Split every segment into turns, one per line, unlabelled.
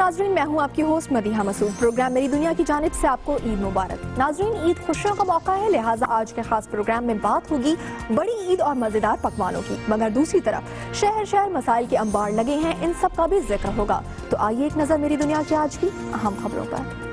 नाजरीन, मैं हूं आपकी होस्ट मदीहा मसूद। प्रोग्राम मेरी दुनिया की जानिब से आपको ईद मुबारक। नाजरीन, ईद खुशियों का मौका है, लिहाजा आज के खास प्रोग्राम में बात होगी बड़ी ईद और मजेदार पकवानों की। मगर दूसरी तरफ शहर शहर मसाइल के अंबार लगे हैं, इन सब का भी जिक्र होगा। तो आइए एक नजर मेरी दुनिया की आज की अहम खबरों पर।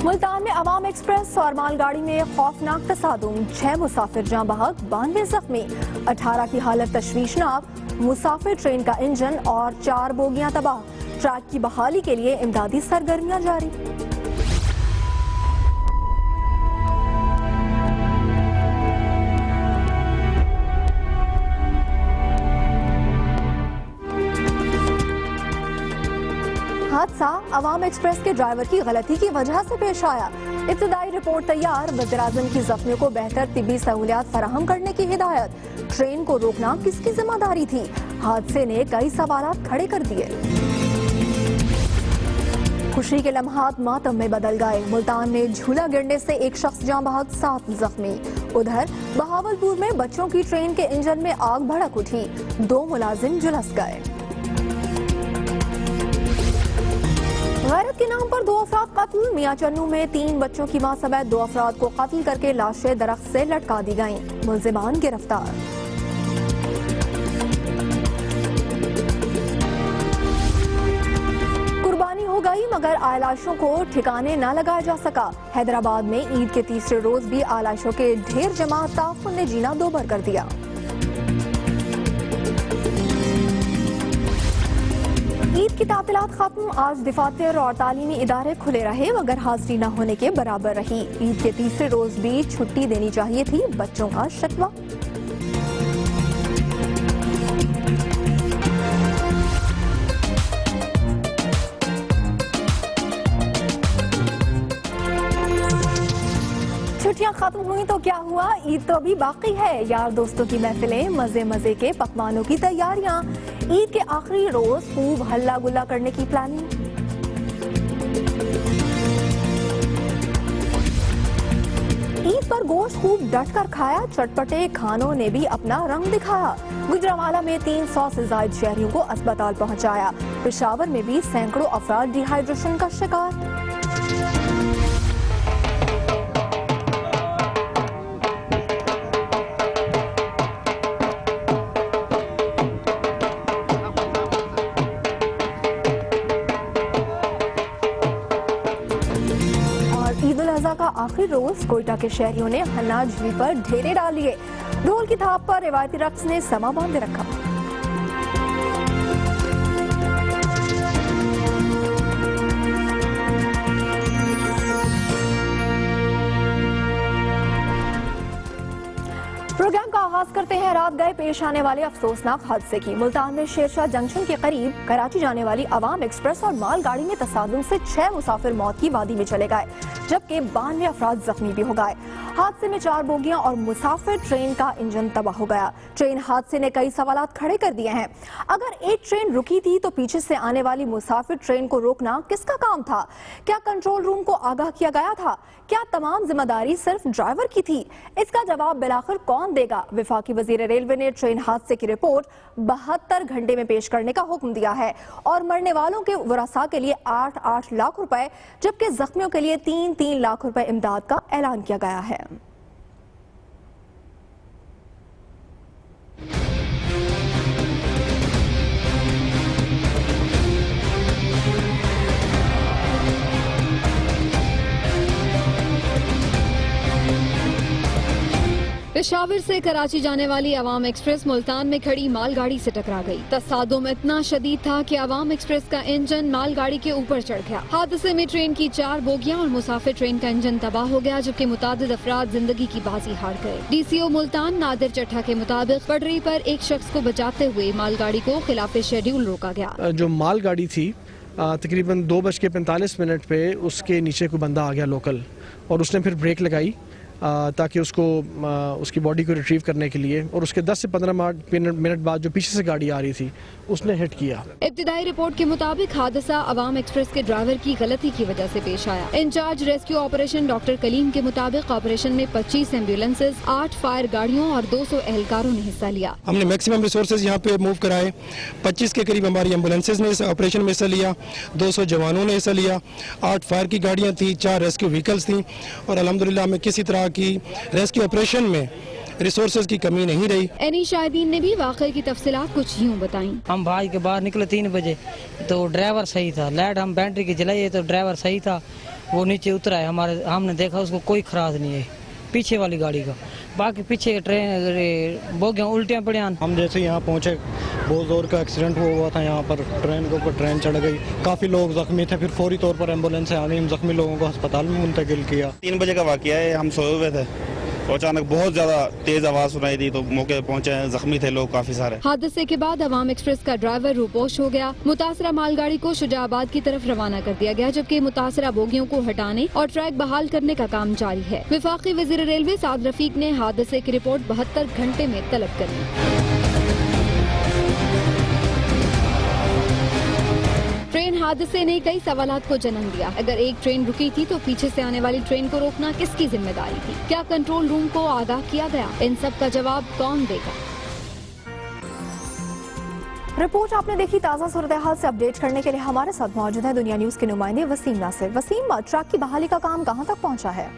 मुल्तान में अवाम एक्सप्रेस और मालगाड़ी में खौफनाक तसादुम, 6 मुसाफिर जाँ बहक, 92 जख्मी, 18 की हालत तशवीशनाक। मुसाफिर ट्रेन का इंजन और 4 बोगियां तबाह। ट्रैक की बहाली के लिए इमदादी सरगर्मियां जारी। हादसा अवाम एक्सप्रेस के ड्राइवर की गलती की वजह से पेश आया। इब्तदाई रिपोर्ट तैयार, वज़ीर-ए-आज़म की जख्मियों को बेहतर तिब्बी सहूलियात फराहम करने की हिदायत। ट्रेन को रोकना किसकी जिम्मेदारी थी? हादसे ने कई सवालात खड़े कर दिए। खुशी के लम्हात मातम में बदल गए। मुल्तान में झूला गिरने से एक शख्स जाँ बहक, 7 जख्मी। उधर बहावलपुर में बच्चों की ट्रेन के इंजन में आग भड़क उठी, 2 मुलाजिम झुलस गए। गैरत के नाम पर 2 अफराद कत्ल। मियां चन्नू में 3 बच्चों की मां समेत 2 अफराद को कत्ल करके लाशें दरख्त से लटका दी गईं। मुल्जिमान गिरफ्तार। कुर्बानी हो गई मगर आलाइशों को ठिकाने न लगाया जा सका। हैदराबाद में ईद के तीसरे रोज भी आलाइशों के ढेर जमा ताफुन ने जीना दोभर कर दिया। ईद की तातीलात खत्म, आज दफातर और तालीमी इदारे खुले रहे मगर हाजिरी न होने के बराबर रही। ईद के तीसरे रोज भी छुट्टी देनी चाहिए थी, बच्चों का शिकवा। छुट्टियां खत्म हुई तो क्या हुआ, ईद तो अभी बाकी है। यार दोस्तों की महफिलें, मजे मजे के पकवानों की तैयारियां। ईद के आखिरी रोज खूब हल्ला गुल्ला करने की प्लानिंग। ईद पर गोश्त खूब डट कर खाया, चटपटे खानों ने भी अपना रंग दिखाया। गुजरांवाला में 300 से ज्यादा शहरियों को अस्पताल पहुंचाया। पेशावर में भी सैकड़ों अफराद डिहाइड्रेशन का शिकार। ईद उल अज़हा का आखिरी रोज कोयटा के शहरियों ने हन्ना झील पर ढेरे डाल लिए। ढोल की थाप पर रिवायती रक्स ने समा बांधे रखा। प्रोग्राम का आगाज करते हैं रात गए पेश आने वाले अफसोसनाक हादसे की। मुल्तान में शेरशाह जंक्शन के करीब कराची जाने वाली अवाम एक्सप्रेस और मालगाड़ी में तसादुम से 6 मुसाफिर मौत की वादी में चले गए, जबकि 92 अफराद जख्मी भी हो गए। हादसे में 4 बोगियां और मुसाफिर ट्रेन का इंजन तबाह हो गया। ट्रेन हादसे ने कई सवालात खड़े कर दिए हैं। अगर एक ट्रेन रुकी थी तो पीछे से आने वाली मुसाफिर ट्रेन को रोकना किसका काम था? क्या कंट्रोल रूम को आगाह किया गया था? क्या तमाम जिम्मेदारी सिर्फ ड्राइवर की थी? इसका जवाब बिलाखिर कौन देगा? वफाकी वजीर रेलवे ने ट्रेन हादसे की रिपोर्ट 72 घंटे में पेश करने का हुक्म दिया है और मरने वालों के वरासा के लिए 8-8 लाख रुपए, जबकि जख्मियों के लिए 3-3 लाख रुपए इमदाद का ऐलान किया गया है।
पेशावर से कराची जाने वाली अवाम एक्सप्रेस मुल्तान में खड़ी मालगाड़ी से टकरा गई। तसादुम इतना शदीद था कि अवाम एक्सप्रेस का इंजन मालगाड़ी के ऊपर चढ़ गया। हादसे में ट्रेन की 4 बोगियां और मुसाफिर ट्रेन का इंजन तबाह हो गया, जबकि मुतादिद अफराद जिंदगी की बाजी हार गए। DCO मुल्तान नादिर चट्ठा के मुताबिक पटरी पर एक शख्स को बचाते हुए मालगाड़ी को खिलाफ शेड्यूल रोका गया।
जो मालगाड़ी थी तकरीबन 2:45 पे उसके नीचे कोई बंदा आ गया लोकल, और उसने फिर ब्रेक लगाई ताकि उसको उसकी बॉडी को रिट्रीव करने के लिए, और उसके 10 से 15 मिनट बाद जो पीछे से गाड़ी आ रही थी उसने हिट किया।
इब्तिदाई रिपोर्ट के मुताबिक हादसा अवाम एक्सप्रेस के ड्राइवर की गलती की वजह से पेश आया। In-charge rescue operation doctor Kaleem के मुताबिक ऑपरेशन में 25 एम्बुलेंसेज, 8 फायर गाड़ियों और 200 एहलकारों ने हिस्सा लिया।
हमने मैक्सिमम रिसोर्सेज यहाँ पे मूव कराए। 25 के करीब हमारी एम्बुलेंसेज ने इस ऑपरेशन में हिस्सा लिया, 200 जवानों ने हिस्सा लिया, 8 फायर की गाड़ियाँ थी, 4 रेस्क्यू व्हीकल्स थी, और अल्हम्दुलिल्लाह हमें किसी तरह की रेस्क्यू ऑपरेशन में रिसोर्सेज की कमी नहीं रही।
एनी शाहिदीन ने भी वाक़े की तफसीलात कुछ यूँ बताई।
हम भाई के बाहर निकले 3 बजे तो ड्राइवर सही था, लाइट हम बैटरी की जलाई तो ड्राइवर सही था, वो नीचे उतरा है, हमने देखा उसको कोई खराश नहीं है पीछे वाली गाड़ी का, बाकी पीछे के ट्रेन बोगियाँ उल्टियाँ पड़ी।
हम जैसे यहाँ पहुँचे बहुत जोर का एक्सीडेंट हुआ था यहाँ पर, ट्रेन के ऊपर ट्रेन चढ़ गई, काफ़ी लोग जख्मी थे, फिर फौरी तौर पर एम्बुलेंस आ गई, जख्मी लोगों को अस्पताल में मुंतकिल किया।
3 बजे का वाकया है, हम सोए हुए थे, अचानक बहुत ज्यादा तेज आवाज सुनाई दी तो मौके पे पहुंचे, जख्मी थे लोग काफी सारे।
हादसे के बाद अवाम एक्सप्रेस का ड्राइवर रूपोश हो गया। मुतासरा मालगाड़ी को शुजाबाद की तरफ रवाना कर दिया गया, जबकि मुतासरा बोगियों को हटाने और ट्रैक बहाल करने का काम जारी है। वफाकी वज़ीर रेलवे साद रफीक ने हादसे की रिपोर्ट 72 घंटे में तलब कर ली। ट्रेन हादसे ने कई सवालात को जन्म दिया। अगर एक ट्रेन रुकी थी तो पीछे से आने वाली ट्रेन को रोकना किसकी जिम्मेदारी थी? क्या कंट्रोल रूम को आगाह किया गया? इन सब का जवाब कौन देगा?
रिपोर्ट आपने देखी। ताज़ा सूरत हाल से अपडेट करने के लिए हमारे साथ मौजूद है दुनिया न्यूज के नुमाइंदे वसीम नासिर। वसीम, ट्रक की बहाली का काम कहां तक पहुंचा है?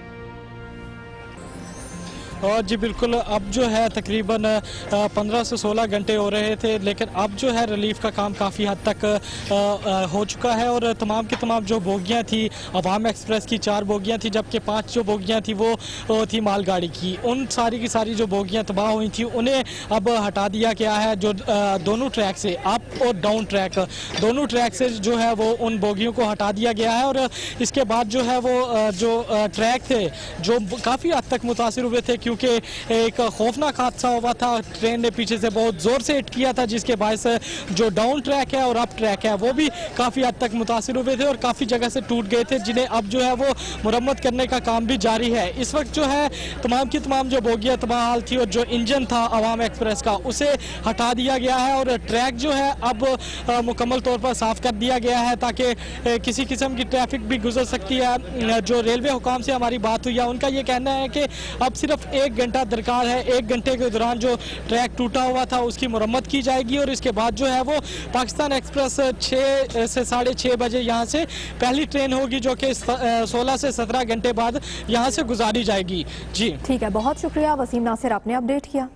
और जी बिल्कुल, अब जो है तकरीबन 15 से 16 घंटे हो रहे थे, लेकिन अब जो है रिलीफ का काम काफ़ी हद तक हो चुका है, और तमाम की तमाम जो बोगियां थी अवाम एक्सप्रेस की 4 बोगियां थी, जबकि 5 जो बोगियां थी वो थी मालगाड़ी की। उन सारी की सारी जो बोगियां तबाह हुई थी उन्हें अब हटा दिया गया है। जो दोनों ट्रैक से, अप और डाउन ट्रैक, दोनों ट्रैक से जो है वो उन बोगियों को हटा दिया गया है, और इसके बाद जो है वो जो ट्रैक थे जो काफ़ी हद तक मुतासिर हुए थे, क्योंकि एक खौफनाक हादसा हुआ था, ट्रेन ने पीछे से बहुत जोर से हिट किया था, जिसके बायस जो डाउन ट्रैक है और अप ट्रैक है वो भी काफ़ी हद तक मुतासिर हुए थे और काफ़ी जगह से टूट गए थे, जिन्हें अब जो है वो मुरम्मत करने का काम भी जारी है। इस वक्त जो है तमाम की तमाम जो बोगियां तबाह हाल थी और जो इंजन था अवाम एक्सप्रेस का उसे हटा दिया गया है, और ट्रैक जो है अब मुकम्मल तौर पर साफ कर दिया गया है ताकि किसी किस्म की ट्रैफिक भी गुजर सकती है। जो रेलवे हुकाम से हमारी बात हुई है उनका ये कहना है कि अब सिर्फ 1 घंटा दरकार है, 1 घंटे के दौरान जो ट्रैक टूटा हुआ था उसकी मुरम्मत की जाएगी, और इसके बाद जो है वो पाकिस्तान एक्सप्रेस 6 से 6:30 बजे यहाँ से पहली ट्रेन होगी जो कि 16 से 17 घंटे बाद यहाँ से गुजारी जाएगी। जी
ठीक है, बहुत शुक्रिया वसीम नासिर, आपने अपडेट किया।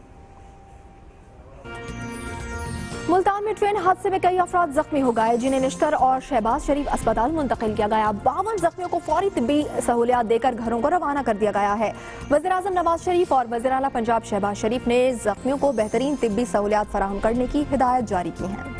मुल्तान में ट्रेन हादसे में कई अफराद जख्मी हो गए, जिन्हें निश्तर और शहबाज शरीफ अस्पताल मुंतकिल किया गया। 52 जख्मियों को फौरी तिब्बी सहूलियात देकर घरों को रवाना कर दिया गया है। वज़ीर आज़म नवाज शरीफ और वज़ीर आला पंजाब शहबाज शरीफ ने जख्मियों को बेहतरीन तिब्बी सहूलियात फराहम करने की हिदायत जारी की है।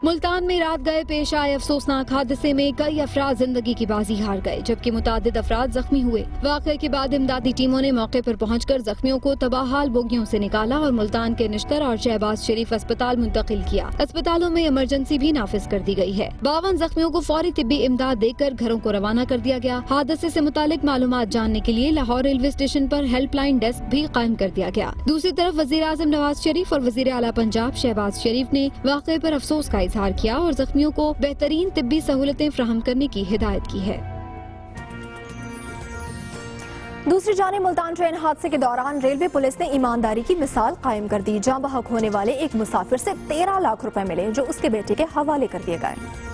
मुल्तान में रात गए पेश आए अफसोसनाक हादसे में कई अफराद जिंदगी की बाजी हार गए, जबकि मुतादिद अफराद जख्मी हुए। वाक़े के बाद इमदादी टीमों ने मौके पर पहुंचकर जख्मियों को तबाहाल बोगियों से निकाला और मुल्तान के निश्तर और शहबाज शरीफ अस्पताल मुंतकिल किया। अस्पतालों में इमरजेंसी भी नाफिज कर दी गई है। 52 जख्मियों को फौरी तिब्बी इमदाद देकर घरों को रवाना कर दिया गया। हादसे से मुतालिक मालूमात जानने के लिए लाहौर रेलवे स्टेशन पर हेल्पलाइन डेस्क भी कायम कर दिया गया। दूसरी तरफ वज़ीर आज़म नवाज शरीफ और वज़ीर आला पंजाब शहबाज शरीफ ने वाक़े पर अफसोस का इजहार किया और जख्मियों को बेहतरीन तिब्बी सहूलतें फराहम करने की हिदायत की है।
दूसरी जानिब मुल्तान ट्रेन हादसे के दौरान रेलवे पुलिस ने ईमानदारी की मिसाल कायम कर दी। जाँ बहक होने वाले एक मुसाफिर से 13 लाख रुपए मिले, जो उसके बेटे के हवाले कर दिए गए।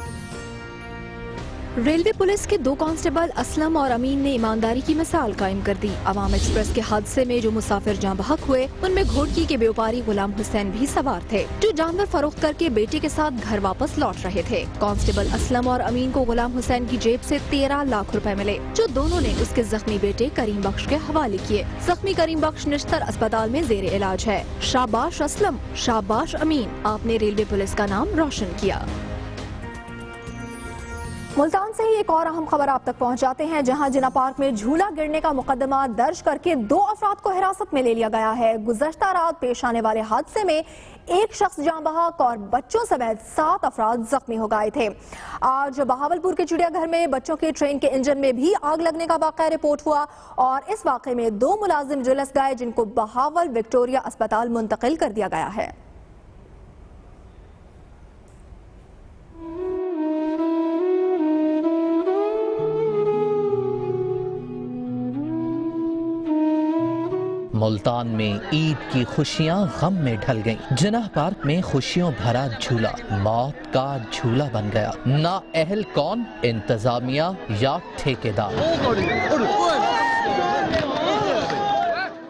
रेलवे पुलिस के 2 कांस्टेबल असलम और अमीन ने ईमानदारी की मिसाल कायम कर दी। अवाम एक्सप्रेस के हादसे में जो मुसाफिर जाँ बहक हुए उनमें घोड़की के व्यापारी गुलाम हुसैन भी सवार थे, जो जानवर फरोख्त करके बेटे के साथ घर वापस लौट रहे थे। कांस्टेबल असलम और अमीन को गुलाम हुसैन की जेब से 13 लाख रुपए मिले, जो दोनों ने उसके जख्मी बेटे करीम बख्श के हवाले किए। जख्मी करीम बख्श निश्तर अस्पताल में जेर इलाज है। शाबाश असलम, शाबाश अमीन, आपने रेलवे पुलिस का नाम रोशन किया। मुल्तान से ही एक और अहम खबर आप तक पहुंच जाते हैं, जहां जिना पार्क में झूला गिरने का मुकदमा दर्ज करके 2 अफराद को हिरासत में ले लिया गया है। गुज़श्ता रात पेश आने वाले हादसे में एक शख्स जाँ बहक और बच्चों समेत 7 अफराद जख्मी हो गए थे। आज बहावलपुर के चिड़ियाघर में बच्चों के ट्रेन के इंजन में भी आग लगने का वाक़या रिपोर्ट हुआ और इस वाक़े में 2 मुलाजिम झुलस गए, जिनको बहावल विक्टोरिया अस्पताल मुंतकिल कर दिया गया है।
मुल्तान में ईद की खुशियां गम में ढल गईं। जिनाह पार्क में खुशियों भरा झूला मौत का झूला बन गया। ना अहल कौन, इंतजामिया या ठेकेदार।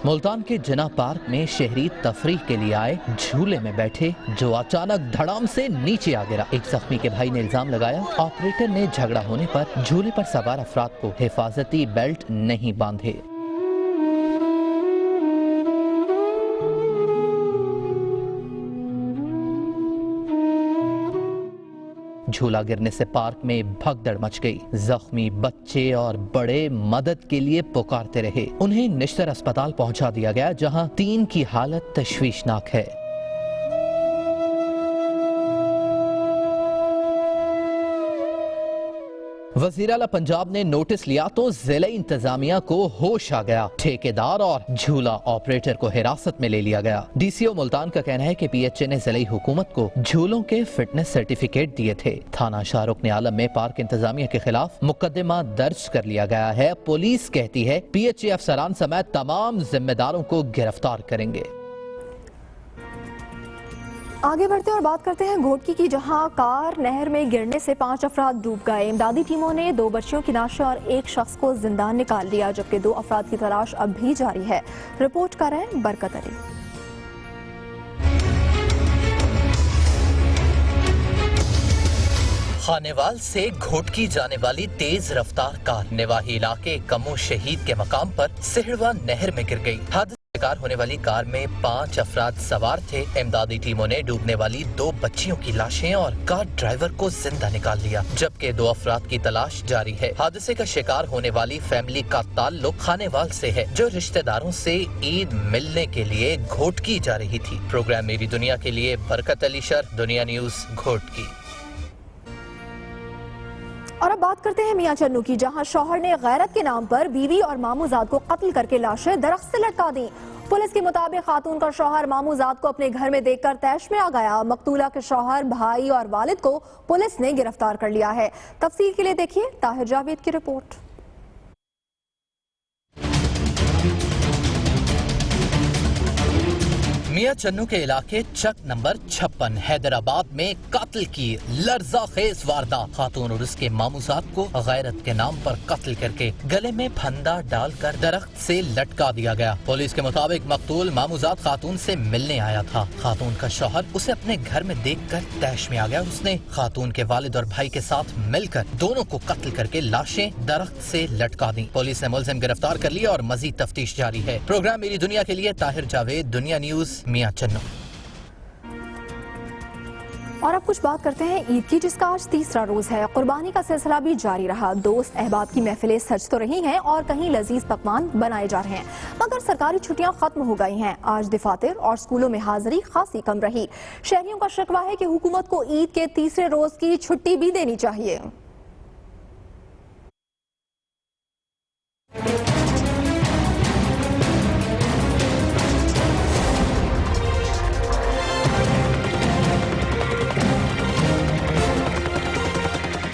मुल्तान के जिनाह पार्क में शहरी तफरीह के लिए आए झूले में बैठे, जो अचानक धड़ाम से नीचे आ गिरा। एक जख्मी के भाई ने इल्जाम लगाया, ऑपरेटर ने झगड़ा होने पर झूले पर सवार अफराद को हिफाजती बेल्ट नहीं बांधे। झूला गिरने से पार्क में भगदड़ मच गई। जख्मी बच्चे और बड़े मदद के लिए पुकारते रहे। उन्हें निश्तर अस्पताल पहुंचा दिया गया, जहां 3 की हालत तशवीशनाक है। वज़ीर आला पंजाब ने नोटिस लिया तो जिला इंतजामिया को होश आ गया। ठेकेदार और झूला ऑपरेटर को हिरासत में ले लिया गया। डीसीओ मुल्तान का कहना है कि पीएचए ने जिला हुकूमत को झूलों के फिटनेस सर्टिफिकेट दिए थे। थाना शाहरुख ने आलम में पार्क इंतजामिया के खिलाफ मुकदमा दर्ज कर लिया गया है। पुलिस कहती है पीएचए अफसरान समेत तमाम जिम्मेदारों को गिरफ्तार करेंगे।
आगे बढ़ते हैं और बात करते हैं घोटकी की, जहां कार नहर में गिरने से 5 अफराद डूब गए। इमदादी टीमों ने 2 बच्चियों की लाशें और एक शख्स को जिंदा निकाल लिया, जबकि 2 अफराद की तलाश अब भी जारी है। रिपोर्ट कर रहे हैं बरकत अली।
खानेवाल से घोटकी जाने वाली तेज रफ्तार कार नेवाही इलाके कमो शहीद के मकाम पर सिहड़वा नहर में गिर गई। हादसे शिकार होने वाली कार में 5 अफराद सवार थे। इमदादी टीमों ने डूबने वाली 2 बच्चियों की लाशें और कार ड्राइवर को जिंदा निकाल लिया, जबकि 2 अफराद की तलाश जारी है। हादसे का शिकार होने वाली फैमिली का ताल्लुक खानेवाल से है, जो रिश्तेदारों से ईद मिलने के लिए घोटकी जा रही थी। प्रोग्राम मेरी दुनिया के लिए बरकत अली शर, दुनिया न्यूज, घोटकी।
और अब बात करते हैं मियां चन्नू की, जहां शौहर ने गैरत के नाम पर बीवी और मामूजाद को कत्ल करके लाशें दरख्त से लटका दी। पुलिस के मुताबिक खातून का शौहर मामूजाद को अपने घर में देखकर तैश में आ गया। मकतूला के शौहर, भाई और वालिद को पुलिस ने गिरफ्तार कर लिया है। तफसील के लिए देखिए ताहिर जावेद की रिपोर्ट।
मियां चन्नू के इलाके चक नंबर 56 हैदराबाद में कत्ल की लर्ज़ाखेज वारदात। खातून और उसके मामूजात को गैरत के नाम पर कत्ल करके गले में फंदा डालकर दरख्त से लटका दिया गया। पुलिस के मुताबिक मकतूल मामूजात खातून से मिलने आया था। खातून का शौहर उसे अपने घर में देखकर तैश में आ गया। उसने खातून के वालिद और भाई के साथ मिलकर दोनों को कत्ल करके लाशें दरख्त से लटका दी। पुलिस ने मुलजिम गिरफ्तार कर लिया और मजीद तफ्तीश जारी है। प्रोग्राम मेरी दुनिया के लिए ताहिर जावेद, दुनिया न्यूज, मियां चन्नू।
और अब कुछ बात करते हैं ईद की, जिसका आज 3रा रोज है। कुर्बानी का सिलसिला भी जारी रहा। दोस्त अहबाब की महफिलें सज तो रही हैं और कहीं लजीज पकवान बनाए जा रहे हैं, मगर सरकारी छुट्टियां खत्म हो गई हैं। आज दफातर और स्कूलों में हाजिरी खासी कम रही। शहरियों का शिकवा है कि हुकूमत को ईद के 3रे रोज की छुट्टी भी देनी चाहिए।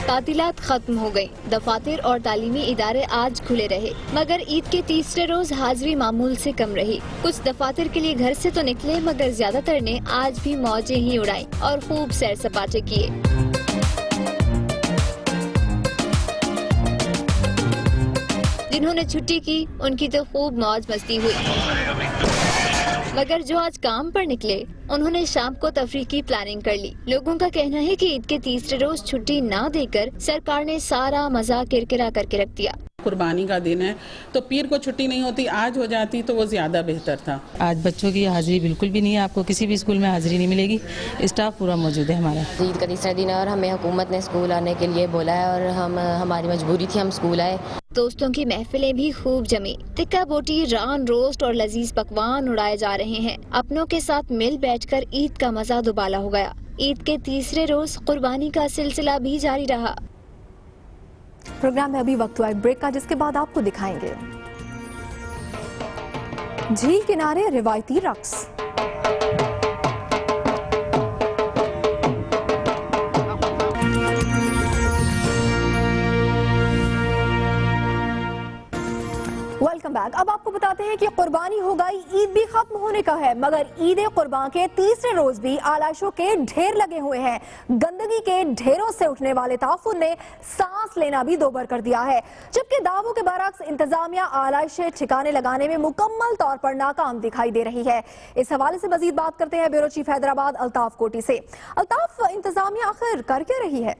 तातीलात खत्म हो गई। दफातर और तालीमी इदारे आज खुले रहे, मगर ईद के 3रे रोज हाजिरी मामूल से कम रही। कुछ दफातर के लिए घर से तो निकले, मगर ज्यादातर ने आज भी मौजें ही उड़ाई और खूब सैर सपाटे किए। जिन्होंने छुट्टी की उनकी तो खूब मौज मस्ती हुई, मगर जो आज काम पर निकले उन्होंने शाम को तफरीह की प्लानिंग कर ली। लोगों का कहना है कि ईद के 3रे रोज छुट्टी ना देकर सरकार ने सारा मजा किरकिरा करके रख दिया।
कुर्बानी का दिन है तो पीर को छुट्टी नहीं होती, आज हो जाती तो वो ज़्यादा बेहतर था।
आज बच्चों की हाजिरी बिल्कुल भी नहीं है, आपको किसी भी स्कूल में हाजिरी नहीं मिलेगी, स्टाफ पूरा मौजूद है हमारा।
ईद का तीसरा दिन है और हमें हुकूमत ने स्कूल आने के लिए बोला है और हमारी मजबूरी थी, हम स्कूल आए।
दोस्तों की महफिलें भी खूब जमी, टिक्का बोटी, रान रोस्ट और लजीज पकवान उड़ाए जा रहे हैं। अपनों के साथ मिल बैठकर ईद का मजा दुबाला हो गया। ईद के तीसरे रोज कुर्बानी का सिलसिला भी जारी रहा।
प्रोग्राम में अभी वक्त हुआ है ब्रेक का, जिसके बाद आपको दिखाएंगे झील किनारे रिवायती रक्स। Welcome back. अब आपको बताते हैं कि कुर्बानी हो गई, ईद भी खत्म होने का है, मगर ईद कुर्बान के तीसरे रोज भी आलाइशों के ढेर लगे हुए हैं। गंदगी के ढेरों से उठने वाले ताफुन ने सांस लेना भी दोबर कर दिया है, जबकि दावों के बरक्स इंतजामिया आलाइशें ठिकाने लगाने में मुकम्मल तौर पर नाकाम दिखाई दे रही है। इस हवाले से मजीद बात करते हैं ब्यूरो चीफ हैदराबाद अल्ताफ कोटी से। अल्ताफ, इंतजामिया आखिर कर क्या रही है?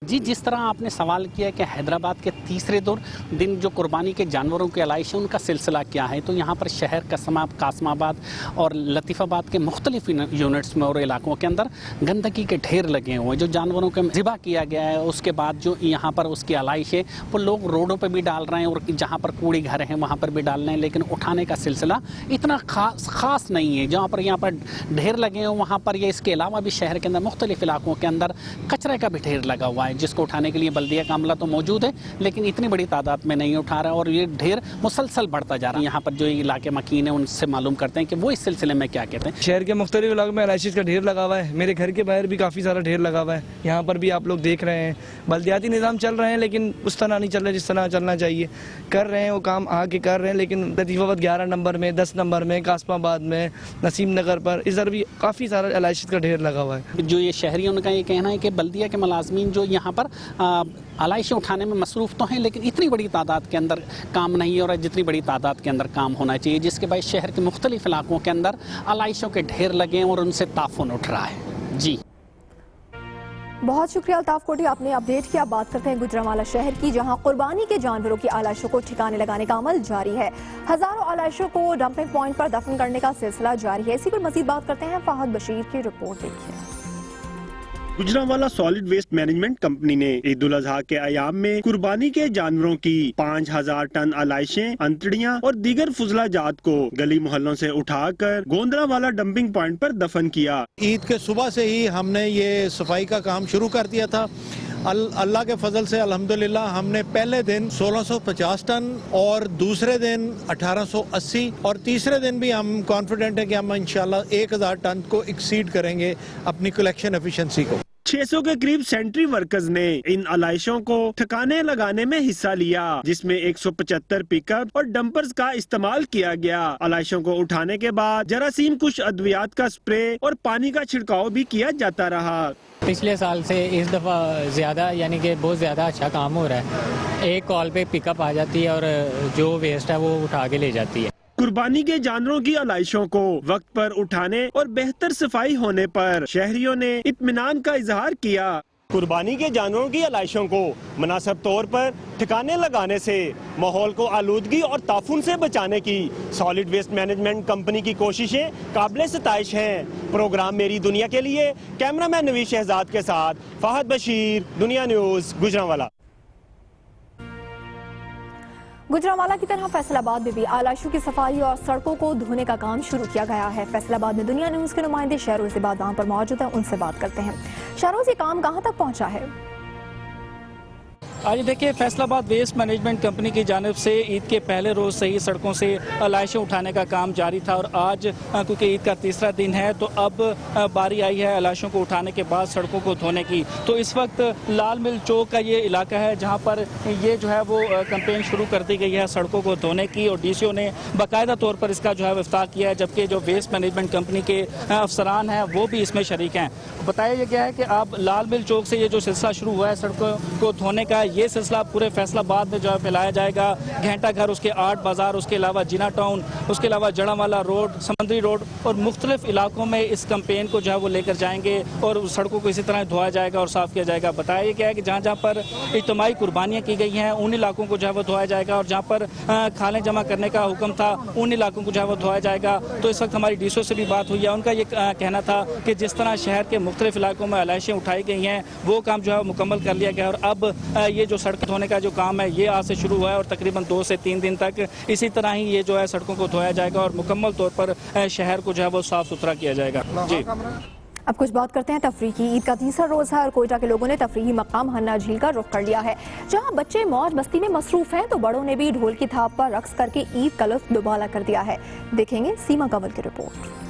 जी, जिस तरह आपने सवाल किया कि हैदराबाद के तीसरे दिन जो कुर्बानी के जानवरों के अलाइश है उनका सिलसिला क्या है, तो यहाँ पर शहर कासमाबाद और लतीफ़ाबाद के मुख्तलिफ यूनिट्स में और इलाकों के अंदर गंदगी के ढेर लगे हुए हैं। जो जानवरों के ज़िबा किया गया है उसके बाद जो यहाँ पर उसकी अलाइश है वो लोग रोडों पर भी डाल रहे हैं और जहाँ पर कूड़ी घर हैं वहाँ पर भी डाल रहे हैं, लेकिन उठाने का सिलसिला इतना ख़ास नहीं है। जहाँ पर यहाँ पर ढेर लगे हैं वहाँ पर ये इसके अलावा भी शहर के अंदर मुख्तलिफ इलाकों के अंदर कचरे का भी ढेर लगा हुआ है, जिसको उठाने के लिए बल्दिया का अमला तो मौजूद है लेकिन इतनी बड़ी तादाद में नहीं उठा रहा है और ये ढेर मुसलसल बढ़ता जा रहा है। यहाँ पर जो इलाके मकीन है उनसे मालूम करते हैं कि वो इस सिलसिले में क्या कहते हैं।
शहर के मुख्तलिफ इलाकों में अलाइशिस का ढेर लगा हुआ है, मेरे घर के बाहर भी काफ़ी सारा ढेर लगा हुआ है, यहाँ पर भी आप लोग देख रहे हैं। बल्दियाती निज़ाम चल रहे हैं लेकिन उस तरह नहीं चल रहे जिस तरह चलना चाहिए। कर रहे हैं वो काम आके कर रहे हैं, लेकिन लतीफ़ाबाद 11 नंबर में, 10 नंबर में, कासमाबाद में, नसीम नगर पर इधर भी काफ़ी सारा अलाइशिस का ढेर लगा हुआ है।
जो ये शहरियों का ये कहना है कि बल्दिया के मुलाजमीन जो यहाँ पर अलाइशें उठाने में मसरूफ़ तो हैं लेकिन इतनी बड़ी तादाद के अंदर काम नहीं है और जितनी बड़ी तादाद के अंदर काम होना चाहिए, जिसके बाद शहर के मुख्तलिफ इलाकों के अंदर अलाइशों के ढेर लगे हैं और उनसे ताफुन उठ रहा है। जी,
बहुत शुक्रिया अल्ताफ कोटी, आपने अपडेट किया। बात करते हैं गुजरांवाला शहर की, जहां कुर्बानी के जानवरों की आलाइशों को ठिकाने लगाने का अमल जारी है। हजारों आलाइशों को डंपिंग पॉइंट पर दफन करने का सिलसिला जारी है। इसी पर मजीद बात करते हैं, फहद बशीर की रिपोर्ट देखिए।
Gujranwala solid waste management company ने ईद उल अजहा के अयाम में कुर्बानी के जानवरों की 5000 टन अलाइशें, अंतड़ियां और दीगर फुजला जात को गली मोहल्लों से उठाकर गोंदरावाला डंपिंग पॉइंट पर दफन किया।
ईद के सुबह से ही हमने ये सफाई का काम शुरू कर दिया था। अल्लाह के फजल से अल्हम्दुलिल्लाह हमने पहले दिन 1650 टन और दूसरे दिन 1880 और तीसरे दिन भी हम कॉन्फिडेंट है कि हम इंशाल्लाह 1000 टन को एक्सीड करेंगे अपनी कलेक्शन एफिशिएंसी को।
600 के करीब सेंट्री वर्कर्स ने इन अलाइशों को ठिकाने लगाने में हिस्सा लिया, जिसमें 175 पिकअप और डंपर्स का इस्तेमाल किया गया। अलाइशों को उठाने के बाद जरासीम कुछ अद्वियात का स्प्रे और पानी का छिड़काव भी किया जाता रहा।
पिछले साल से इस दफ़ा ज़्यादा यानी कि बहुत ज़्यादा अच्छा काम हो रहा है। एक कॉल पे पिकअप आ जाती है और जो वेस्ट है वो उठा के ले जाती है।
कुर्बानी के जानवरों की अलाइशों को वक्त पर उठाने और बेहतर सफाई होने पर शहरियों ने इत्मीनान का इजहार किया। कुर्बानी के जानवरों की अलाइशों को मुनासिब तौर पर ठिकाने लगाने से माहौल को आलूदगी और ताफुन से बचाने की सॉलिड वेस्ट मैनेजमेंट कंपनी की कोशिशें काबिल सताइश हैं। प्रोग्राम मेरी दुनिया के लिए कैमरामैन नवीद शहजाद के साथ फहद बशीर, दुनिया न्यूज़, गुजरांवाला।
गुजरांवाला की तरह फैसलाबाद में भी आलाइशों की सफाई और सड़कों को धोने का काम शुरू किया गया है। फैसलाबाद में दुनिया न्यूज़ के नुमाइंदे शहरोज इबाद वहां पर मौजूद है, उनसे बात करते हैं। शहरोज, ये काम कहां तक पहुंचा है?
आज देखिए, फैसलाबाद वेस्ट मैनेजमेंट कंपनी की जानिब से ईद के पहले रोज़ से ही सड़कों से अलाइशें उठाने का काम जारी था और आज क्योंकि ईद का तीसरा दिन है तो अब बारी आई है अलाइशों को उठाने के बाद सड़कों को धोने की। तो इस वक्त लाल मिल चौक का ये इलाका है जहां पर ये जो है वो कैंपेन शुरू कर दी गई है सड़कों को धोने की और DCO ने बाकायदा तौर पर इसका जो है इफ्ताह किया है, जबकि जो वेस्ट मैनेजमेंट कंपनी के अफसरान हैं वो भी इसमें शरीक हैं। बताया गया है कि अब लाल मिल चौक से ये जो सिलसिला शुरू हुआ है सड़कों को धोने का, ये सिलसिला पूरे फैसलाबाद में जो है फैलाया जाएगा। घंटा घर, उसके आर्ट बाज़ार, उसके अलावा जिना टाउन, उसके अलावा जड़ावाला रोड, समंदरी रोड और मुख्तलिफ इलाकों में इस कैंपेन को जो है वो लेकर जाएंगे और सड़कों को इसी तरह धोया जाएगा और साफ़ किया जाएगा। बताया गया है कि जहाँ जहाँ पर इज्तिमाई कुर्बानियाँ की गई हैं उन इलाकों को जो है वो धोया जाएगा और जहाँ पर खालें जमा करने का हुक्म था उन इलाकों को जो है वो धोया जाएगा। तो इस वक्त हमारी डीसीओ से भी बात हुई है, उनका ये कहना था कि जिस तरह शहर के मुख्तलिफ इलाकों में आलाइशें उठाई गई हैं वो काम जो है मुकम्मल कर लिया गया और अब ये जो सड़क धोने का जो काम है ये आज से शुरू हुआ है और तकरीबन 2 से 3 दिन तक इसी तरह ही ये जो है सड़कों को धोया जाएगा और मुकम्मल तौर पर शहर को जो है वो साफ सुथरा किया जाएगा। जी,
अब कुछ बात करते हैं तफरीह की। ईद का तीसरा रोज है और कोयटा के लोगों ने तफरीही मकाम हन्ना झील का रुख कर लिया है। जहां बच्चे मौज मस्ती में मसरूफ हैं तो बड़ों ने भी ढोल की थाप पर रक्स करके ईद का लुत्फ दुबाला कर दिया है। देखेंगे सीमा कंवल की रिपोर्ट।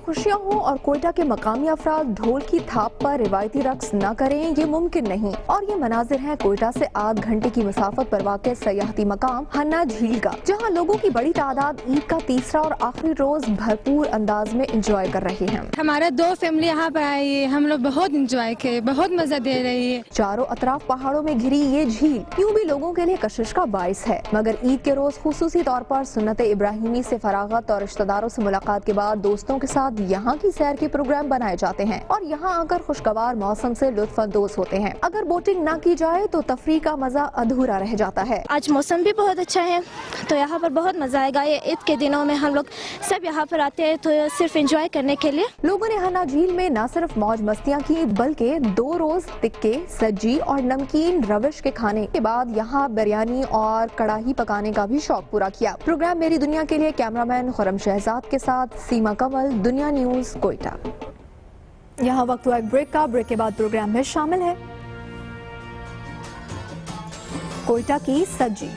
खुशियां हो और कोयटा के मकामी अफराद ढोल की थाप पर रिवायती रक्स न करें ये मुमकिन नहीं। और ये मनाजिर है कोयटा से आध घंटे की मसाफत पर वाक़ सयाहती मकाम हन्ना झील का, जहां लोगों की बड़ी तादाद ईद का तीसरा और आखिरी रोज भरपूर अंदाज में इंजॉय कर रहे हैं।
हमारा 2 फैमिली यहाँ पर आई है, हम लोग बहुत इंजॉय किए, बहुत मजा दे रही है।
चारों अतराफ पहाड़ों में घिरी ये झील यूँ भी लोगों के लिए कशिश का बाइस है, मगर ईद के रोज खुसूसी तौर पर सुन्नत इब्राहिमी से फरागत और रिश्तेदारों से मुलाकात के बाद दोस्तों के साथ यहाँ की सैर के प्रोग्राम बनाए जाते हैं और यहाँ आकर खुशगवार मौसम से लुत्फ अंदोज होते हैं। अगर बोटिंग ना की जाए तो तफरीह का मजा अधूरा रह जाता है।
आज मौसम भी बहुत अच्छा है तो यहाँ पर बहुत मजा आएगा। ये ईद के दिनों में हम लोग सब यहाँ पर आते हैं तो सिर्फ एंजॉय करने के लिए।
लोगों ने हन्ना झील में न सिर्फ मौज मस्तियाँ की बल्कि 2 रोज टिक्के, सज्जी और नमकीन रविश के खाने के बाद यहाँ बिरयानी और कड़ाही पकाने का भी शौक पूरा किया। प्रोग्राम मेरी दुनिया के लिए कैमरामैन खुरम शहजाद के साथ सीमा कंवल, दुनिया न्यूज, कोयटा। यहाँ वक्त हुआ एक ब्रेक का। ब्रेक के बाद प्रोग्राम में शामिल है कोयटा की सज्जी।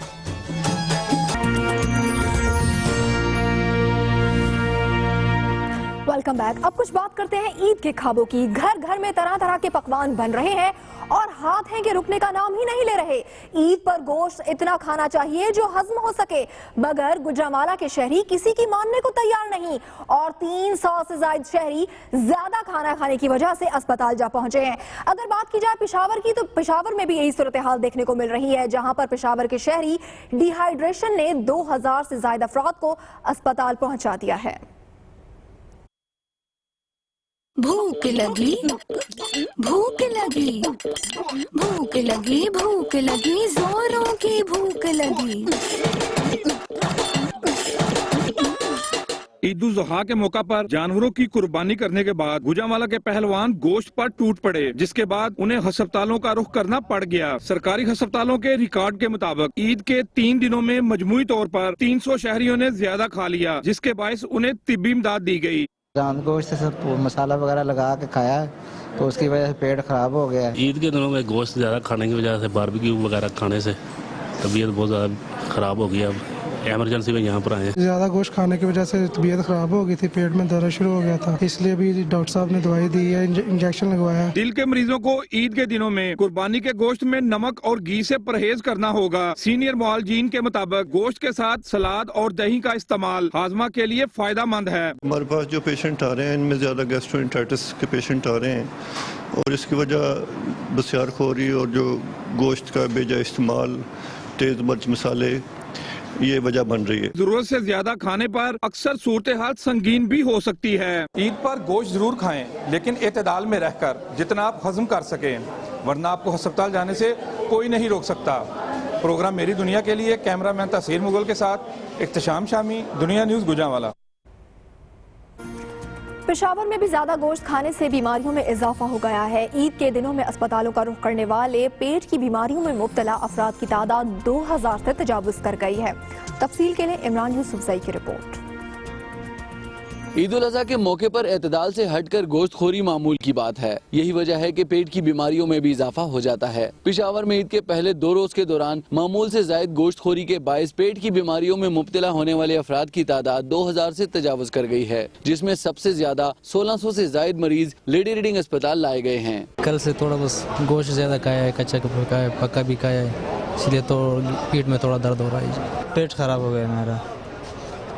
Welcome back. अब कुछ बात करते हैं ईद के ख्वाबों की। घर घर में तरह तरह के पकवान बन रहे हैं और हाथ हैं कि रुकने का नाम ही नहीं ले रहे। ईद पर गोश्त इतना खाना चाहिए जो हजम हो सके, मगर गुजरांवाला के शहरी किसी की मानने को तैयार नहीं और 300 से ज्यादा शहरी ज्यादा खाना खाने की वजह से अस्पताल जा पहुंचे हैं। अगर बात की जाए पेशावर की तो पेशावर में भी यही सूरत हाल देखने को मिल रही है, जहां पर पेशावर के शहरी डिहाइड्रेशन ने 2000 से ज्यादा अफराद को अस्पताल पहुंचा दिया है।
भूख लगी, भूख लगी, भूख लगी, भूख लगी, जोरों की भूख लगी।
ईद उल जुहा के मौका पर जानवरों की कुर्बानी करने के बाद गुजरांवाला के पहलवान गोश्त पर टूट पड़े, जिसके बाद उन्हें अस्पतालों का रुख करना पड़ गया। सरकारी अस्पतालों के रिकॉर्ड के मुताबिक ईद के 3 दिनों में मजमूई तौर पर 300 शहरियों ने ज्यादा खा लिया, जिसके बायस उन्हें तिब्बी इमदाद दी गई।
गोश्त से मसाला वगैरह लगा के खाया तो उसकी वजह से पेट खराब हो गया।
ईद के दिनों में गोश्त ज़्यादा खाने की वजह से, बारबेक्यू वगैरह खाने से तबीयत बहुत ज़्यादा खराब हो गई। अब एमरजेंसी में यहाँ पर आए।
ज़्यादा गोश्त खाने की वजह से तबीयत खराब हो गई थी, पेट में दर्द शुरू हो गया था, इसलिए भी डॉक्टर साहब ने दवाई दी है, इंजेक्शन लगवाया।
दिल के मरीजों को ईद के दिनों में कुर्बानी के गोश्त में नमक और घी से परहेज करना होगा। सीनियर मुआलजीन के मुताबिक गोश्त के साथ सलाद और दही का इस्तेमाल हाजमा के लिए फायदा मंद है।
हमारे पास जो पेशेंट आ रहे हैं इनमें ज़्यादा गैस्ट्रोएंटेरिटिस के पेशेंट आ रहे हैं और इसकी वजह बसियारखोरी और जो गोश्त का बेजा इस्तेमाल, तेज मिर्च मसाले, ये वजह बन रही है।
जरूरत से ज्यादा खाने पर अक्सर सूरत हाल संगीन भी हो सकती है।
ईद पर गोश्त जरूर खाएं, लेकिन एतदाल में रहकर, जितना आप हजम कर सकें, वरना आपको अस्पताल जाने से कोई नहीं रोक सकता। प्रोग्राम मेरी दुनिया के लिए कैमरामैन तस्हीर मुगल के साथ इख्तिशाम शामी, दुनिया न्यूज, गुजरांवाला।
पेशावर में भी ज्यादा गोश्त खाने से बीमारियों में इजाफा हो गया है। ईद के दिनों में अस्पतालों का रुख करने वाले पेट की बीमारियों में मुब्तला अफराद की तादाद 2000 से तजावुज कर गई है। तफसील के लिए इमरान यूसुफजई की रिपोर्ट।
ईद उल अज़हा के मौके पर एतदाल से हटकर गोश्तखोरी मामूल की बात है। यही वजह है कि पेट की बीमारियों में भी इजाफा हो जाता है। पेशावर में ईद के पहले 2 रोज के दौरान मामूल से जायद गोश्तखोरी के बायस पेट की बीमारियों में मुब्तला होने वाले अफराद की तादाद 2000 से तजावुज कर गई है, जिसमें सबसे ज्यादा 1600 से जायद मरीज लेडी रीडिंग अस्पताल लाए गए हैं।
कल से थोड़ा बस गोश्त ज्यादा खाया है, कच्चा खाया है, पक्का भी खाया है, इसलिए तो पीठ में थोड़ा दर्द हो रहा है। पेट खराब हो गया मेरा।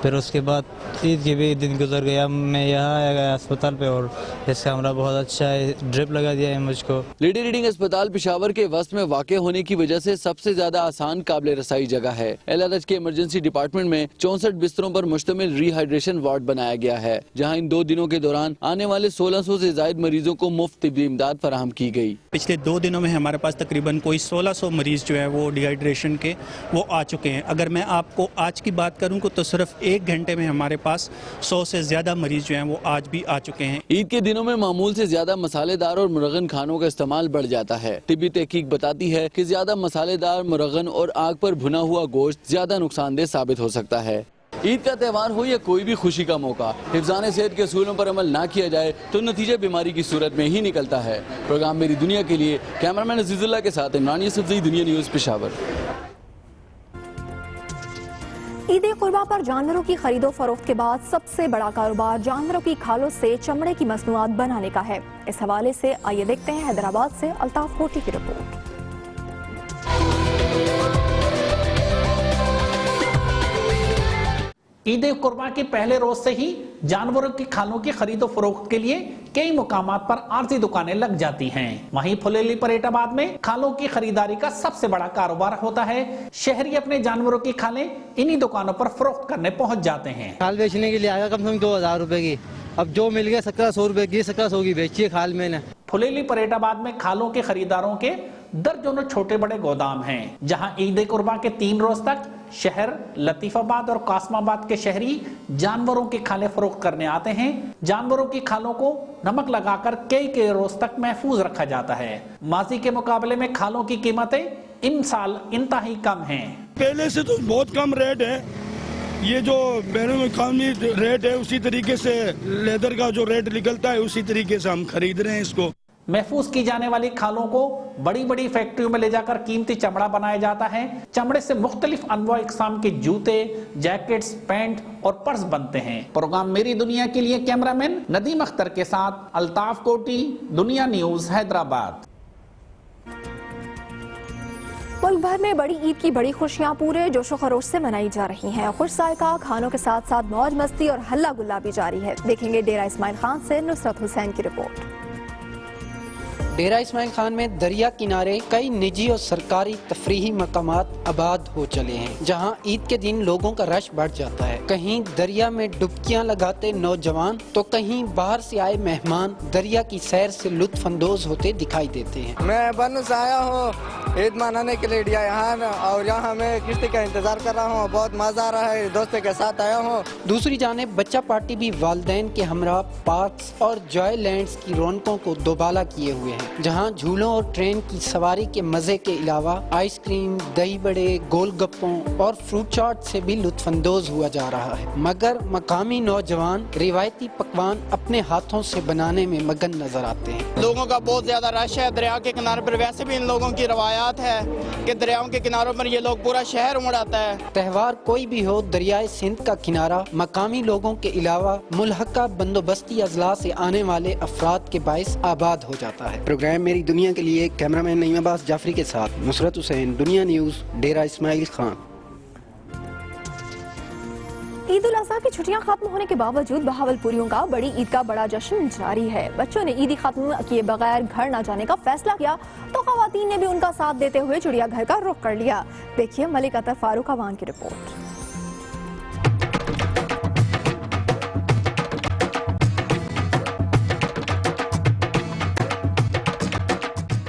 फिर उसके बाद ईद के भी दिन गुजर गया, मैं यहाँ आ गया अस्पताल पे और इसका हमारा बहुत अच्छा है, ड्रिप लगा दिया है मुझको।
लेडी रीडिंग अस्पताल पेशावर के वस्त में वाक़ होने की वजह से सबसे ज्यादा आसान काबिल रसाई जगह है। LRH के इमरजेंसी डिपार्टमेंट में 64 बिस्तरों पर मुश्तमिल रिहाइड्रेशन वार्ड बनाया गया है, जहाँ इन 2 दिनों के दौरान आने वाले 1600 से जायद मरीजों को मुफ्त तिब्बी इमदाद फराहम की गई।
पिछले 2 दिनों में हमारे पास तकरीबन कोई 1600 मरीज जो है वो डिहाइड्रेशन के वो आ चुके हैं। अगर मैं आपको आज की बात करूँ तो सिर्फ 1 घंटे में हमारे पास 100 से ज्यादा मरीज जो हैं वो आज भी आ चुके हैं।
ईद के दिनों में मामूल से ज्यादा मसालेदार और मुरगन खानों का इस्तेमाल बढ़ जाता है। तिब्बी तहकीक बताती है कि ज्यादा मसालेदार, मुरगन और आग पर भुना हुआ गोश्त ज्यादा नुकसानदेह साबित हो सकता है। ईद का त्यौहार हो या कोई भी खुशी का मौका, हिफ्ज़ान सेहत के असूलों पर अमल ना किया जाए तो नतीजा बीमारी की सूरत में ही निकलता है। प्रोग्राम मेरी दुनिया के लिए कैमरामैन अजीजुल्लाह के साथ इमरान यूसुफजई, दुनिया न्यूज़, पेशावर।
ईद कुर्बा पर जानवरों की खरीदो फरोख्त के बाद सबसे बड़ा कारोबार जानवरों की खालों से चमड़े की मसनूआत बनाने का है। इस हवाले से आइए देखते हैं हैदराबाद से अल्ताफ कोटी की रिपोर्ट।
ईद कुर्बान के पहले रोज से ही जानवरों की खालों की खरीदो फरोख्त के लिए कई मुकामात पर आरजी दुकानें लग जाती हैं। वहीं फुलेली परेटाबाद में खालों की खरीदारी का सबसे बड़ा कारोबार होता है। शहरी अपने जानवरों की खालें इन्हीं दुकानों पर फरोख्त करने पहुंच जाते हैं।
खाल बेचने के लिए आएगा कम से कम 2000 रुपए की, अब जो मिल गया 1700 रुपए की, 1700 की बेची खाल मैंने।
फुलेली परेटाबाद में खालों के खरीदारों के दर्जनों छोटे बड़े गोदाम हैं, जहां ईद कुर्बान के 3 रोज तक शहर, लतीफाबाद और कासमाबाद के शहरी जानवरों की खालें फरोख्त करने आते हैं। जानवरों की खालों को नमक लगाकर कई रोज तक महफूज रखा जाता है। माजी के मुकाबले में खालों की कीमतें इन साल इंतहाई कम हैं।
पहले से तो बहुत कम रेट है। ये जो बैनुल अक़वामी रेट है उसी तरीके से लेदर का जो रेट निकलता है उसी तरीके से हम खरीद रहे हैं इसको।
महफूज की जाने वाली खालों को बड़ी बड़ी फैक्ट्रियों में ले जाकर कीमती चमड़ा बनाया जाता है। चमड़े से मुख्तलिफ अनवा इक़साम के जूते, जैकेट्स, पैंट और पर्स बनते हैं। प्रोग्राम मेरी दुनिया के लिए कैमरामैन नदीम अख्तर के साथ अल्ताफ कोटी, दुनिया न्यूज़, हैदराबाद।
मुल्क भर में बड़ी ईद की बड़ी खुशियां पूरे जोशो खरोश से मनाई जा रही हैं। खुश जायका खानों के साथ साथ मौज मस्ती और हल्ला गुल्ला भी जारी है। देखेंगे डेरा इस्माइल खान से नुसरत हुसैन की रिपोर्ट।
डेरा इस्माइल खान में दरिया किनारे कई निजी और सरकारी तफरीही मकामात आबाद हो चले हैं, जहां ईद के दिन लोगों का रश बढ़ जाता है। कहीं दरिया में डुबकियां लगाते नौजवान तो कहीं बाहर से आए मेहमान दरिया की सैर से लुत्फ अंदोज होते दिखाई देते हैं।
मैं बनू से आया हूँ ईद मनाने के लिए यहाँ, और यहाँ मैं किश्ती का इंतजार कर रहा हूँ। बहुत मजा आ रहा है, दोस्तों के साथ आया हूँ।
दूसरी जानिब बच्चा पार्टी भी वालिदैन के हमरा पार्क्स और जॉय लैंड्स की रौनकों को दोबाला किए हुए हैं, जहां झूलों और ट्रेन की सवारी के मजे के अलावा आइसक्रीम, दही बड़े, गोलगप्पों और फ्रूट चाट से भी लुत्फानंदोज हुआ जा रहा है। मगर मकामी नौजवान रिवायती पकवान अपने हाथों से बनाने में मगन नजर आते हैं।
लोगों का बहुत ज्यादा रश है दरिया के किनारे पर। वैसे भी इन लोगों की रवायात है कि दरियाओं के किनारों पर ये लोग पूरा शहर उमड़ाता है।
त्योहार कोई भी हो, दरियाए सिंध का किनारा मकामी लोगों के अलावा मुल्हका बंदोबस्ती अजला से आने वाले अफराद के बाइस आबाद हो जाता है। प्रोग्राम मेरी दुनिया के लिए कैमरामैन नईम अब्बास जाफरी के साथ नुसरत हुसैन, दुनिया न्यूज़, डेरा इस्माइल खान।
ईद उल अज़हा की छुट्टियां खत्म होने के बावजूद बहावलपुरियों का बड़ी ईद का बड़ा जश्न जारी है। बच्चों ने ईदी खत्म किए बगैर घर न जाने का फैसला किया तो खवातीन ने भी उनका साथ देते हुए चिड़ियाघर का रुख कर लिया। देखिए मलिक अतर फारूक अवान की रिपोर्ट।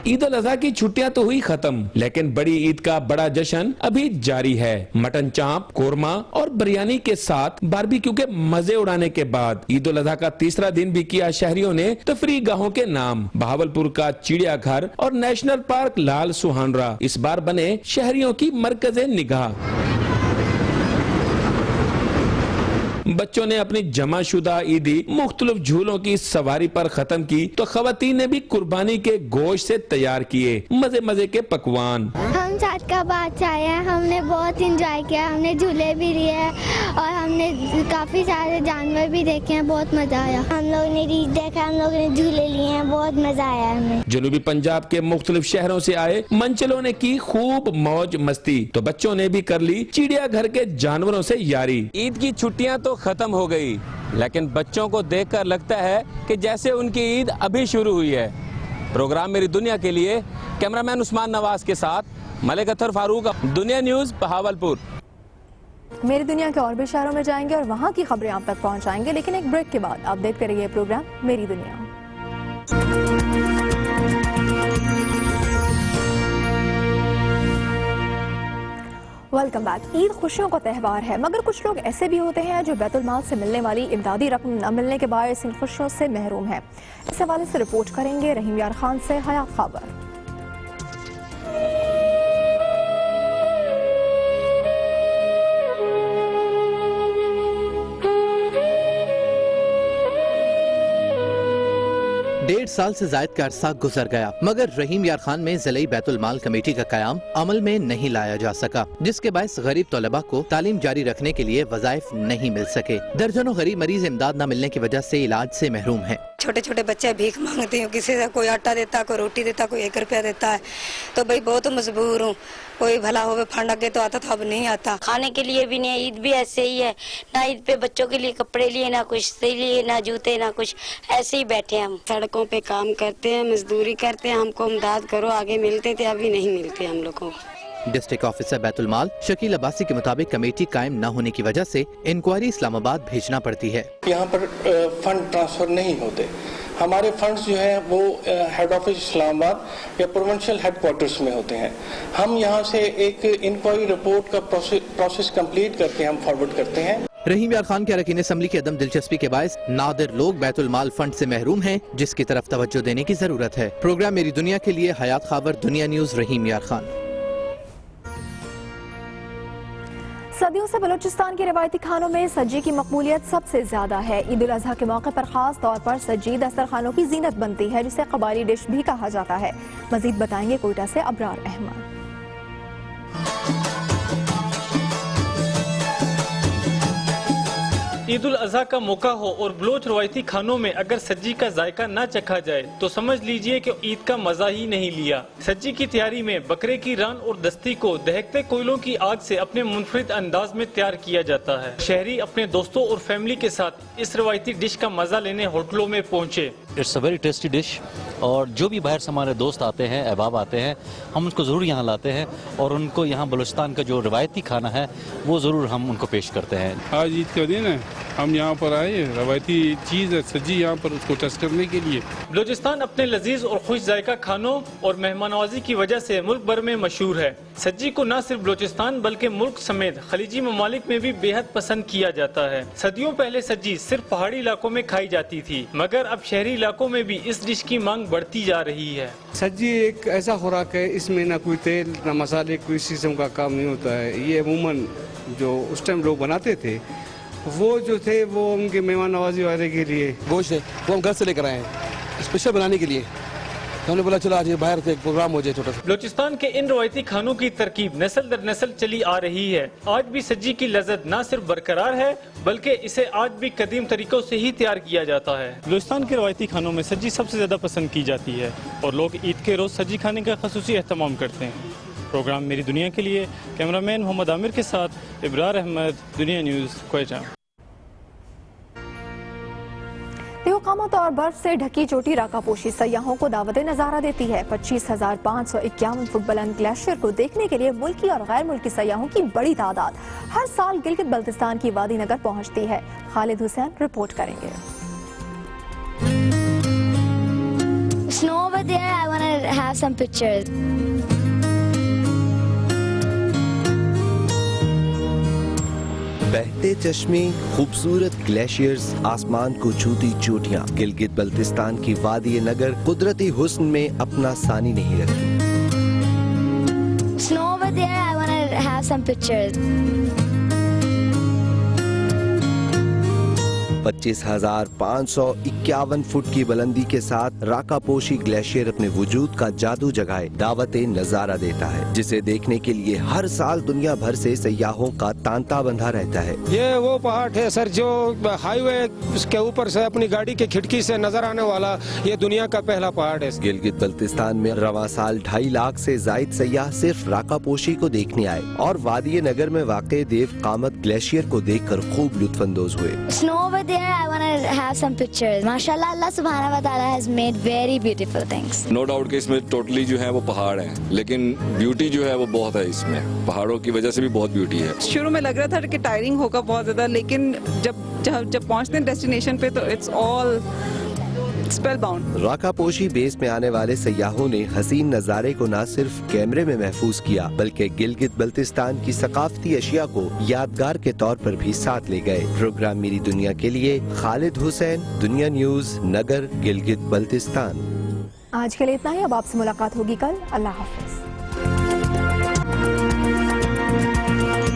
ईद उल अज़हा की छुट्टियां तो हुई खत्म, लेकिन बड़ी ईद का बड़ा जश्न अभी जारी है। मटन चाप, कोरमा और बिरयानी के साथ बारबेक्यू के मजे उड़ाने के बाद ईद उल अज़हा का तीसरा दिन भी किया शहरियों ने तफरीह गाहों के नाम। बहावलपुर का चिड़ियाघर और नेशनल पार्क लाल सुहानरा इस बार बने शहरियों की मरकज़े निगाह। बच्चों ने अपनी जमाशुदा ईदी मुख्तलिफ झूलों की सवारी पर खत्म की तो खवातीन ने भी कुर्बानी के गोश्त से तैयार किए मजे मजे के पकवान।
हम साथ का बात आए हैं, हमने बहुत इंजॉय किया, हमने झूले भी लिए और हमने काफी सारे जानवर भी देखे हैं, बहुत मजा आया। हम लोग ने रीछ देखा, हम लोग ने झूले लिए हैं, बहुत मजा आया हमें।
जनूबी पंजाब के मुख्तलिफ शहरों से आए मंचलों ने की खूब मौज मस्ती तो बच्चों ने भी कर ली चिड़ियाघर के जानवरों से यारी।
ईद की छुट्टियां तो खत्म हो गई, लेकिन बच्चों को देखकर लगता है कि जैसे उनकी ईद अभी शुरू हुई है। प्रोग्राम मेरी दुनिया के लिए कैमरामैन उस्मान नवाज के साथ मलिक अतर फारूक, दुनिया न्यूज, बहावलपुर।
मेरी दुनिया के और भी शहरों में जाएंगे और वहां की खबरें आप तक पहुंचाएंगे, लेकिन एक ब्रेक के बाद आप देखते रहिए प्रोग्राम मेरी दुनिया। Welcome back. ईद खुशियों का त्यौहार है, मगर कुछ लोग ऐसे भी होते हैं जो बैतुल माल से मिलने वाली इमदादी रकम न मिलने के बायस इन खुशियों से महरूम है। इस हवाले से रिपोर्ट करेंगे रहीम यार खान से हयात खबर।
डेढ़ साल से जायद का अरसा गुजर गया, मगर रहीम यार खान में ज़िले बैतुल माल कमेटी का क़याम अमल में नहीं लाया जा सका, जिसके बायस गरीब तलबा को तालीम जारी रखने के लिए वज़ाइफ नहीं मिल सके। दर्जनों गरीब मरीज इमदाद न मिलने की वजह से इलाज से महरूम है।
छोटे छोटे बच्चे भीख मांगते हैं, किसी से कोई आटा देता, कोई रोटी देता, कोई 1 रुपया देता है, तो भाई बहुत मजबूर हूँ। कोई भला हो फंड आगे तो आता था, अब नहीं आता।
खाने के लिए भी नहीं, ईद भी ऐसे ही है, ना ईद पे बच्चों के लिए कपड़े लिए, ना कुछ लिए, ना जूते, ना कुछ, ऐसे ही बैठे हम।
सड़कों पे काम करते हैं, मजदूरी करते हैं, हमको इमदाद करो, आगे मिलते थे, अभी नहीं मिलते हम लोग को।
डिस्ट्रिक्ट ऑफिसर बैतुल माल शकील अब्बासी के मुताबिक कमेटी कायम न होने की वजह से इंक्वायरी इस्लामाबाद भेजना पड़ती है।
यहाँ पर फंड ट्रांसफर नहीं होते। हमारे फंड्स जो हैं वो हेड ऑफिस इस्लामाबाद या प्रोविंशियल हेडक्वार्टर्स में होते हैं। हम यहाँ से एक इंक्वायरी रिपोर्ट का प्रोसेस कंप्लीट करके हम फॉरवर्ड करते हैं।
रहीम यार खान के अरकान असम्बली की अदम दिलचस्पी के बायस नादिर लोग बैतुल माल फंड से महरूम हैं, जिसकी तरफ तवज्जो देने की जरूरत है। प्रोग्राम मेरी दुनिया के लिए हयात खबर, दुनिया न्यूज, रहीम यार खान।
सदियों से बलूचिस्तान के रवायती खानों में सज्जी की मकबूलियत सबसे ज्यादा है। ईद उल अजहा के मौके पर खास तौर पर सज्जी दस्तरखानों की जीनत बनती है, जिसे कबाली डिश भी कहा जाता है। मजीद बताएंगे कोयटा से अबरार अहमद।
ईद उल अजहा का मौका हो और बलोच रवायती खानों में अगर सज्जी का जायका ना चखा जाए तो समझ लीजिए कि ईद का मजा ही नहीं लिया। सज्जी की तैयारी में बकरे की रान और दस्ती को दहकते कोयलों की आग से अपने मुनफरिद अंदाज में तैयार किया जाता है। शहरी अपने दोस्तों और फैमिली के साथ इस रवायती डिश का मजा लेने होटलों में पहुँचे।
It's a very tasty dish, और जो भी बाहर से हमारे दोस्त आते हैं, अहबाब आते हैं, हम उसको ज़रूर यहाँ लाते हैं और उनको यहाँ बलूचिस्तान का जो रवायती खाना है वो ज़रूर हम उनको पेश करते हैं।
आज ईद का दिन है, हम यहाँ पर आए, रवायती चीज़ है सज्जी, यहाँ पर उसको टेस्ट करने के लिए।
बलूचिस्तान अपने लजीज और खुश जायका खानों और मेहमानवाजी की वजह से मुल्क भर में मशहूर है। सज्जी को न सिर्फ बलूचिस्तान बल्कि मुल्क समेत खलीजी ममालिक में भी बेहद पसंद किया जाता है। सदियों पहले सज्जी सिर्फ पहाड़ी इलाकों में खाई जाती थी, मगर अब शहरी इलाकों में भी इस डिश की मांग बढ़ती जा रही है।
सज्जी एक ऐसा खुराक है, इसमें ना कोई तेल ना मसाले, कोई किस्म का काम नहीं होता है। ये अमूमन जो उस टाइम लोग बनाते थे वो जो थे वो उनके मेहमान नवाजी वाले के लिए
गोश्त है वो हम घर से लेकर आए हैं स्पेशल बनाने के लिए। हमने बोला चलो आज बाहर से एक प्रोग्राम हो जाए छोटा सा।
बलूचिस्तान के इन रवायती खानों की तरकीब नस्ल दर नस्ल चली आ रही है। आज भी सज्जी की लज्जत न सिर्फ बरकरार है बल्कि इसे आज भी कदीम तरीकों से ही तैयार किया जाता है। बलूचिस्तान के रवायती खानों में सज्जी सबसे ज्यादा पसंद की जाती है और लोग ईद के रोज सज्जी खाने का खसूसी एहतमाम करते हैं। प्रोग्राम मेरी दुनिया के लिए कैमरामैन मोहम्मद आमिर के साथ इब्रार अहमद, दुनिया न्यूज, कोयटा।
तेहकामत और बर्फ से ढकी चोटी राकापोशी सयाहों को दावत नजारा देती है। 25,551 फुट बुलंद ग्लेशियर को देखने के लिए मुल्की और गैर मुल्की सयाहों की बड़ी तादाद हर साल गिलगित बल्तिस्तान की वादी नगर पहुंचती है। खालिद हुसैन रिपोर्ट करेंगे।
Snow over there, I want to have some pictures.
बहते चश्मे, खूबसूरत ग्लेशियर्स, आसमान को छूती चोटियां, गिलगित बल्तिस्तान की वादी नगर कुदरती हुस्न में अपना सानी नहीं रखती।
Snow over there, I want to have some pictures.
25,551 foot की बुलंदी के साथ राकापोशी ग्लेशियर अपने वजूद का जादू जगाए दावते नजारा देता है, जिसे देखने के लिए हर साल दुनिया भर से सयाहों का तांता बंधा रहता है।
ये वो पहाड़ है सर जो हाईवे के ऊपर से अपनी गाड़ी की खिड़की से नजर आने वाला, ये दुनिया का पहला पहाड़ है।
गिलगित बल्तिस्तान में रवां साल 2.5 लाख से जायद सयाह सिर्फ राकापोशी को देखने आए और वादी नगर में वाक़े देव कामत ग्लेशियर को देखकर खूब लुत्फानंदोज हुए।
Snow over there, I want to have some pictures. माशाल्लाह, अल्लाह सुब्हाना व तआला has made very beautiful things.
No doubt कि इसमें टोटली जो है वो पहाड़ है, लेकिन ब्यूटी जो है वो बहुत है इसमें, पहाड़ों की वजह से भी बहुत ब्यूटी है।
शुरू में लग रहा था कि टायरिंग होगा बहुत ज्यादा, लेकिन जब पहुंचते हैं डेस्टिनेशन पे तो इट्स ऑल स्पेलबाउंड।
राकापोशी बेस में आने वाले सयाहों ने हसीन नजारे को न सिर्फ कैमरे में महफूज किया बल्कि गिलगित बल्तिस्तान की सकाफती अशिया को यादगार के तौर पर भी साथ ले गए। प्रोग्राम मेरी दुनिया के लिए खालिद हुसैन, दुनिया न्यूज, नगर, गिलगित बल्तिस्तान।
आज के लिए इतना ही। अब आपसे मुलाकात होगी कल। अल्लाह हाफिज।